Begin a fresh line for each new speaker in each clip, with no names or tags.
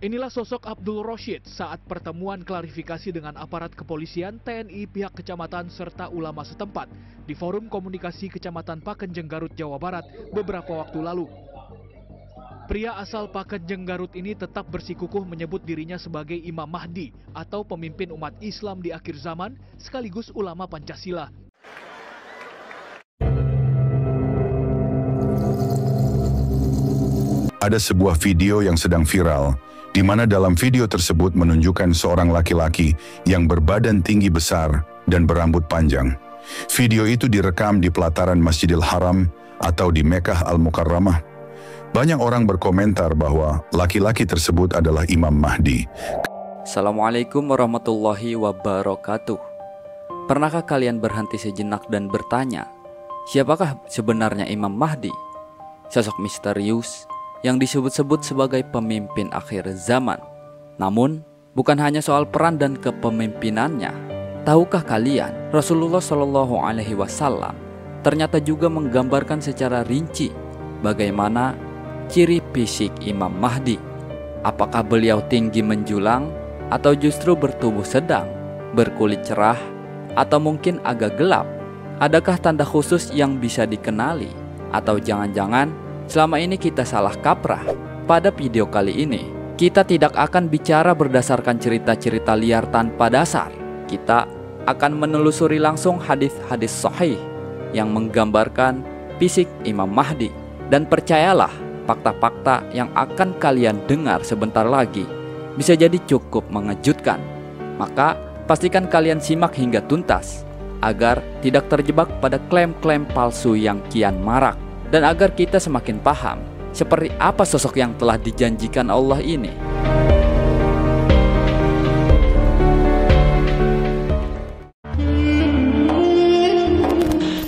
Inilah sosok Abdul Roshid saat pertemuan klarifikasi dengan aparat kepolisian, TNI, pihak kecamatan, serta ulama setempat di Forum Komunikasi Kecamatan Pakenjeng, Garut, Jawa Barat beberapa waktu lalu. Pria asal Pakenjeng, Garut ini tetap bersikukuh menyebut dirinya sebagai Imam Mahdi atau pemimpin umat Islam di akhir zaman sekaligus ulama Pancasila.
Ada sebuah video yang sedang viral, di mana dalam video tersebut menunjukkan seorang laki-laki yang berbadan tinggi besar dan berambut panjang. Video itu direkam di pelataran Masjidil Haram atau di Mekkah Al-Mukarramah. Banyak orang berkomentar bahwa laki-laki tersebut adalah Imam Mahdi.
Assalamualaikum warahmatullahi wabarakatuh. Pernahkah kalian berhenti sejenak dan bertanya, siapakah sebenarnya Imam Mahdi? Sosok misterius yang disebut-sebut sebagai pemimpin akhir zaman. Namun, bukan hanya soal peran dan kepemimpinannya. Tahukah kalian, Rasulullah Shallallahu Alaihi Wasallam ternyata juga menggambarkan secara rinci bagaimana ciri fisik Imam Mahdi. Apakah beliau tinggi menjulang, atau justru bertubuh sedang, berkulit cerah, atau mungkin agak gelap? Adakah tanda khusus yang bisa dikenali? Atau jangan-jangan selama ini kita salah kaprah? Pada video kali ini, kita tidak akan bicara berdasarkan cerita-cerita liar tanpa dasar. Kita akan menelusuri langsung hadis-hadis sahih yang menggambarkan fisik Imam Mahdi. Dan percayalah, fakta-fakta yang akan kalian dengar sebentar lagi bisa jadi cukup mengejutkan. Maka pastikan kalian simak hingga tuntas agar tidak terjebak pada klaim-klaim palsu yang kian marak. Dan agar kita semakin paham seperti apa sosok yang telah dijanjikan Allah ini.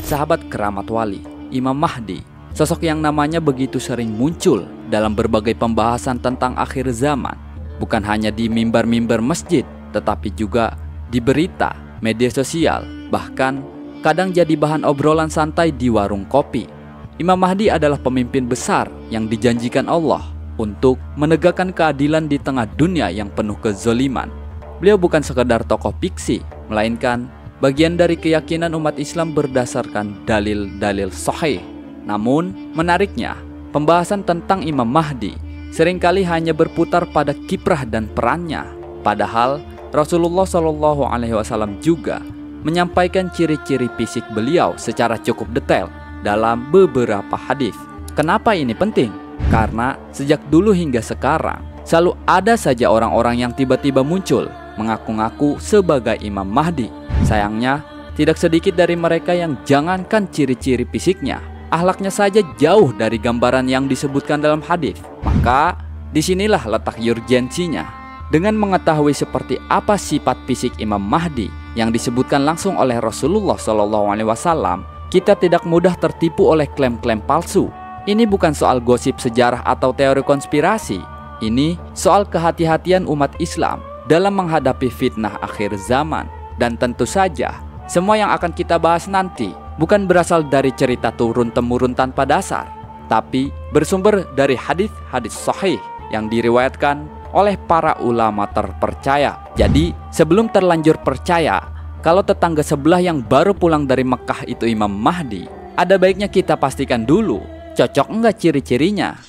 Sahabat keramat wali, Imam Mahdi, sosok yang namanya begitu sering muncul dalam berbagai pembahasan tentang akhir zaman. Bukan hanya di mimbar-mimbar masjid, tetapi juga di berita, media sosial, bahkan kadang jadi bahan obrolan santai di warung kopi. Imam Mahdi adalah pemimpin besar yang dijanjikan Allah untuk menegakkan keadilan di tengah dunia yang penuh kezaliman. Beliau bukan sekedar tokoh fiksi, melainkan bagian dari keyakinan umat Islam berdasarkan dalil-dalil sahih. Namun, menariknya, pembahasan tentang Imam Mahdi seringkali hanya berputar pada kiprah dan perannya. Padahal, Rasulullah SAW juga menyampaikan ciri-ciri fisik beliau secara cukup detail dalam beberapa hadis. Kenapa ini penting? Karena sejak dulu hingga sekarang selalu ada saja orang-orang yang tiba-tiba muncul mengaku-ngaku sebagai Imam Mahdi. Sayangnya, tidak sedikit dari mereka yang jangankan ciri-ciri fisiknya, akhlaknya saja jauh dari gambaran yang disebutkan dalam hadis. Maka disinilah letak urgensinya. Dengan mengetahui seperti apa sifat fisik Imam Mahdi yang disebutkan langsung oleh Rasulullah SAW, kita tidak mudah tertipu oleh klaim-klaim palsu. Ini bukan soal gosip sejarah atau teori konspirasi. Ini soal kehati-hatian umat Islam dalam menghadapi fitnah akhir zaman. Dan tentu saja, semua yang akan kita bahas nanti bukan berasal dari cerita turun-temurun tanpa dasar, tapi bersumber dari hadis-hadis sahih yang diriwayatkan oleh para ulama terpercaya. Jadi, sebelum terlanjur percaya kalau tetangga sebelah yang baru pulang dari Mekah itu Imam Mahdi, ada baiknya kita pastikan dulu, cocok enggak ciri-cirinya.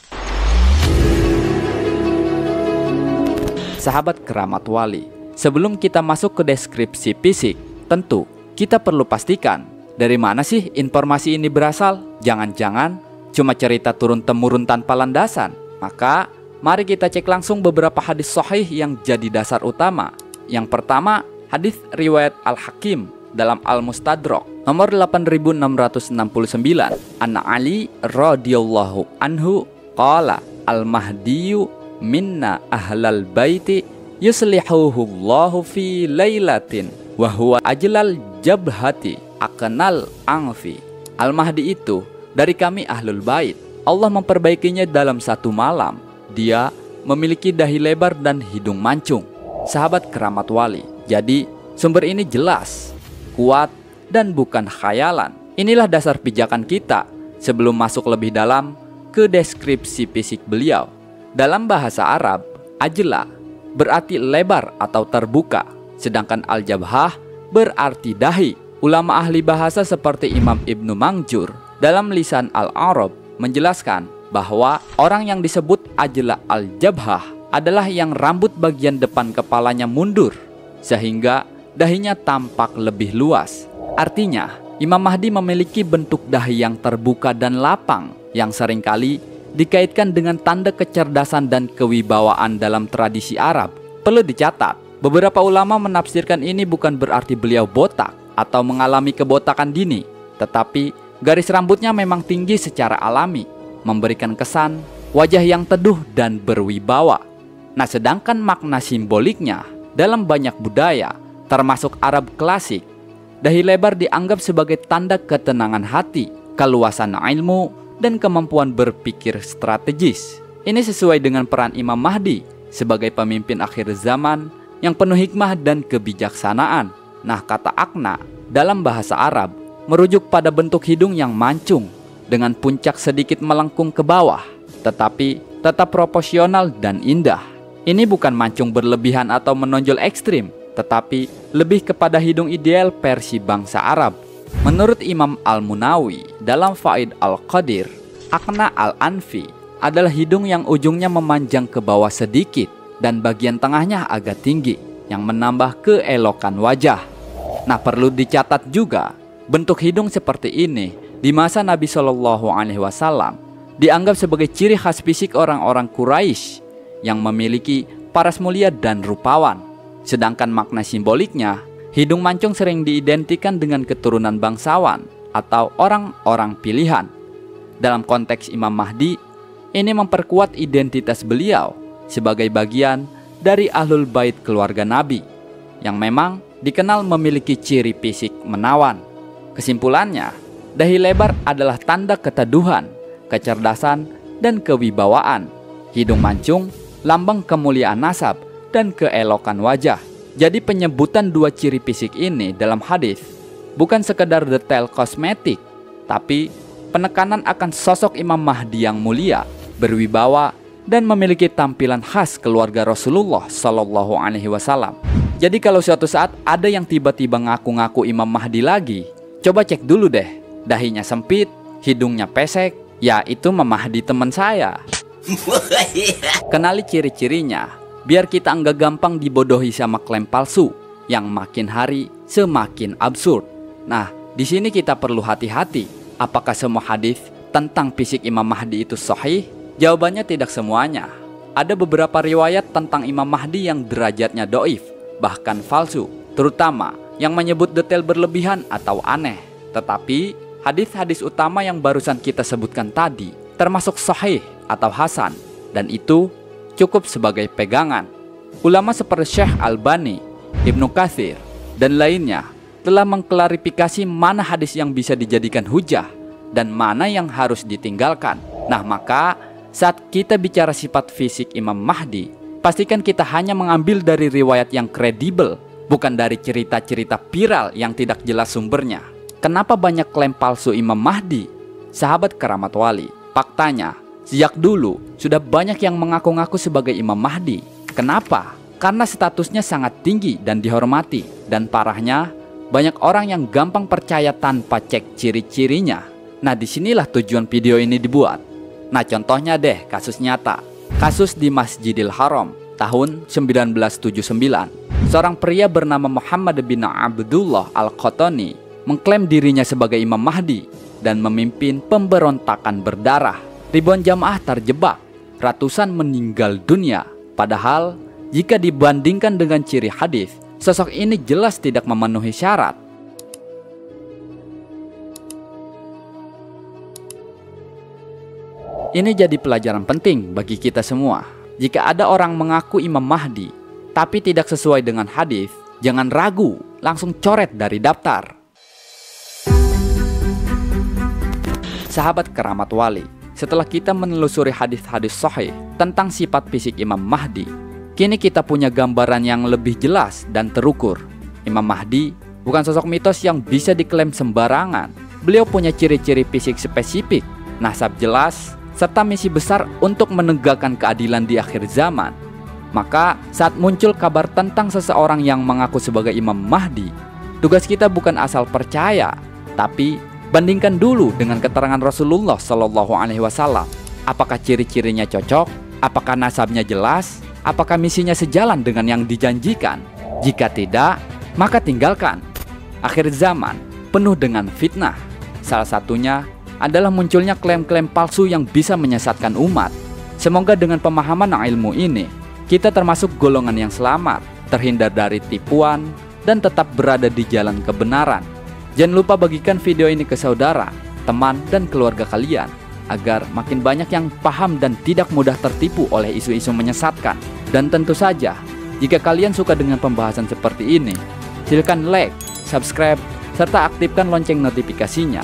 Sahabat keramat wali, sebelum kita masuk ke deskripsi fisik, tentu kita perlu pastikan dari mana sih informasi ini berasal. Jangan-jangan cuma cerita turun-temurun tanpa landasan. Maka, mari kita cek langsung beberapa hadis sahih yang jadi dasar utama. Yang pertama, hadis riwayat Al-Hakim dalam Al-Mustadrak nomor 8669. Anna Ali radhiyallahu anhu qala al-Mahdiyu minna ahlal baiti yuslihuhullahu fi lailatin wa huwa ajlal jabhati akanal angfi. Al-Mahdi itu dari kami ahlul bait. Allah memperbaikinya dalam satu malam. Dia memiliki dahi lebar dan hidung mancung. Sahabat keramat wali, jadi sumber ini jelas, kuat, dan bukan khayalan. Inilah dasar pijakan kita sebelum masuk lebih dalam ke deskripsi fisik beliau. Dalam bahasa Arab, ajla berarti lebar atau terbuka, sedangkan al-jabhah berarti dahi. Ulama ahli bahasa seperti Imam Ibnu Mangjur dalam Lisan al-Arab menjelaskan bahwa orang yang disebut ajla al-jabhah adalah yang rambut bagian depan kepalanya mundur sehingga dahinya tampak lebih luas. Artinya, Imam Mahdi memiliki bentuk dahi yang terbuka dan lapang yang seringkali dikaitkan dengan tanda kecerdasan dan kewibawaan dalam tradisi Arab. Perlu dicatat, beberapa ulama menafsirkan ini bukan berarti beliau botak atau mengalami kebotakan dini, tetapi garis rambutnya memang tinggi secara alami, memberikan kesan wajah yang teduh dan berwibawa. Nah, sedangkan makna simboliknya dalam banyak budaya, termasuk Arab klasik, dahi lebar dianggap sebagai tanda ketenangan hati, keluasan ilmu, dan kemampuan berpikir strategis. Ini sesuai dengan peran Imam Mahdi sebagai pemimpin akhir zaman yang penuh hikmah dan kebijaksanaan. Nah, kata akna dalam bahasa Arab merujuk pada bentuk hidung yang mancung dengan puncak sedikit melengkung ke bawah, tetapi tetap proporsional dan indah. Ini bukan mancung berlebihan atau menonjol ekstrim, tetapi lebih kepada hidung ideal versi bangsa Arab. Menurut Imam Al-Munawi dalam Faid Al-Qadir, akna Al-Anfi adalah hidung yang ujungnya memanjang ke bawah sedikit dan bagian tengahnya agak tinggi yang menambah keelokan wajah. Nah, perlu dicatat juga, bentuk hidung seperti ini di masa Nabi Shallallahu Alaihi Wasallam dianggap sebagai ciri khas fisik orang-orang Quraisy yang memiliki paras mulia dan rupawan. Sedangkan makna simboliknya, hidung mancung sering diidentikan dengan keturunan bangsawan atau orang-orang pilihan. Dalam konteks Imam Mahdi, ini memperkuat identitas beliau sebagai bagian dari Ahlul Bait keluarga Nabi yang memang dikenal memiliki ciri fisik menawan. Kesimpulannya, dahi lebar adalah tanda keteduhan, kecerdasan, dan kewibawaan. Hidung mancung, lambang kemuliaan nasab dan keelokan wajah. Jadi penyebutan dua ciri fisik ini dalam hadis bukan sekedar detail kosmetik, tapi penekanan akan sosok Imam Mahdi yang mulia, berwibawa, dan memiliki tampilan khas keluarga Rasulullah Shallallahu Alaihi Wasallam. Jadi kalau suatu saat ada yang tiba-tiba ngaku-ngaku Imam Mahdi lagi, coba cek dulu deh, dahinya sempit, hidungnya pesek, ya itu Imam Mahdi teman saya. Kenali ciri-cirinya, biar kita enggak gampang dibodohi sama klaim palsu yang makin hari semakin absurd. Nah, di sini kita perlu hati-hati. Apakah semua hadis tentang fisik Imam Mahdi itu sahih? Jawabannya tidak semuanya. Ada beberapa riwayat tentang Imam Mahdi yang derajatnya doif, bahkan palsu, terutama yang menyebut detail berlebihan atau aneh. Tetapi hadis-hadis utama yang barusan kita sebutkan tadi termasuk sahih atau hasan, dan itu cukup sebagai pegangan. Ulama seperti Syekh Albani, Ibnu Katsir, dan lainnya telah mengklarifikasi mana hadis yang bisa dijadikan hujah dan mana yang harus ditinggalkan. Nah, maka saat kita bicara sifat fisik Imam Mahdi, pastikan kita hanya mengambil dari riwayat yang kredibel, bukan dari cerita-cerita viral yang tidak jelas sumbernya. Kenapa banyak klaim palsu Imam Mahdi? Sahabat keramat wali, faktanya sejak dulu sudah banyak yang mengaku-ngaku sebagai Imam Mahdi. Kenapa? Karena statusnya sangat tinggi dan dihormati, dan parahnya banyak orang yang gampang percaya tanpa cek ciri-cirinya. Nah, disinilah tujuan video ini dibuat. Nah, contohnya deh kasus nyata. Kasus di Masjidil Haram tahun 1979. Seorang pria bernama Muhammad bin Abdullah Al-Qatani mengklaim dirinya sebagai Imam Mahdi dan memimpin pemberontakan berdarah. Ribuan jamaah terjebak, ratusan meninggal dunia. Padahal jika dibandingkan dengan ciri hadis, sosok ini jelas tidak memenuhi syarat. Ini jadi pelajaran penting bagi kita semua. Jika ada orang mengaku Imam Mahdi, tapi tidak sesuai dengan hadis, jangan ragu, langsung coret dari daftar. Sahabat keramat wali, setelah kita menelusuri hadis-hadis sahih tentang sifat fisik Imam Mahdi, kini kita punya gambaran yang lebih jelas dan terukur. Imam Mahdi bukan sosok mitos yang bisa diklaim sembarangan. Beliau punya ciri-ciri fisik spesifik, nasab jelas, serta misi besar untuk menegakkan keadilan di akhir zaman. Maka saat muncul kabar tentang seseorang yang mengaku sebagai Imam Mahdi, tugas kita bukan asal percaya, tapi bandingkan dulu dengan keterangan Rasulullah Shallallahu Alaihi Wasallam. Apakah ciri-cirinya cocok? Apakah nasabnya jelas? Apakah misinya sejalan dengan yang dijanjikan? Jika tidak, maka tinggalkan. Akhir zaman penuh dengan fitnah. Salah satunya adalah munculnya klaim-klaim palsu yang bisa menyesatkan umat. Semoga dengan pemahaman ilmu ini, kita termasuk golongan yang selamat, terhindar dari tipuan, dan tetap berada di jalan kebenaran. Jangan lupa bagikan video ini ke saudara, teman, dan keluarga kalian, agar makin banyak yang paham dan tidak mudah tertipu oleh isu-isu menyesatkan. Dan tentu saja, jika kalian suka dengan pembahasan seperti ini, silakan like, subscribe, serta aktifkan lonceng notifikasinya,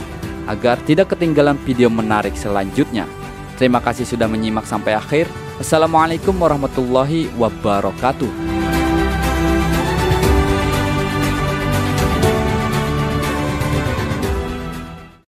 agar tidak ketinggalan video menarik selanjutnya. Terima kasih sudah menyimak sampai akhir. Assalamualaikum warahmatullahi wabarakatuh.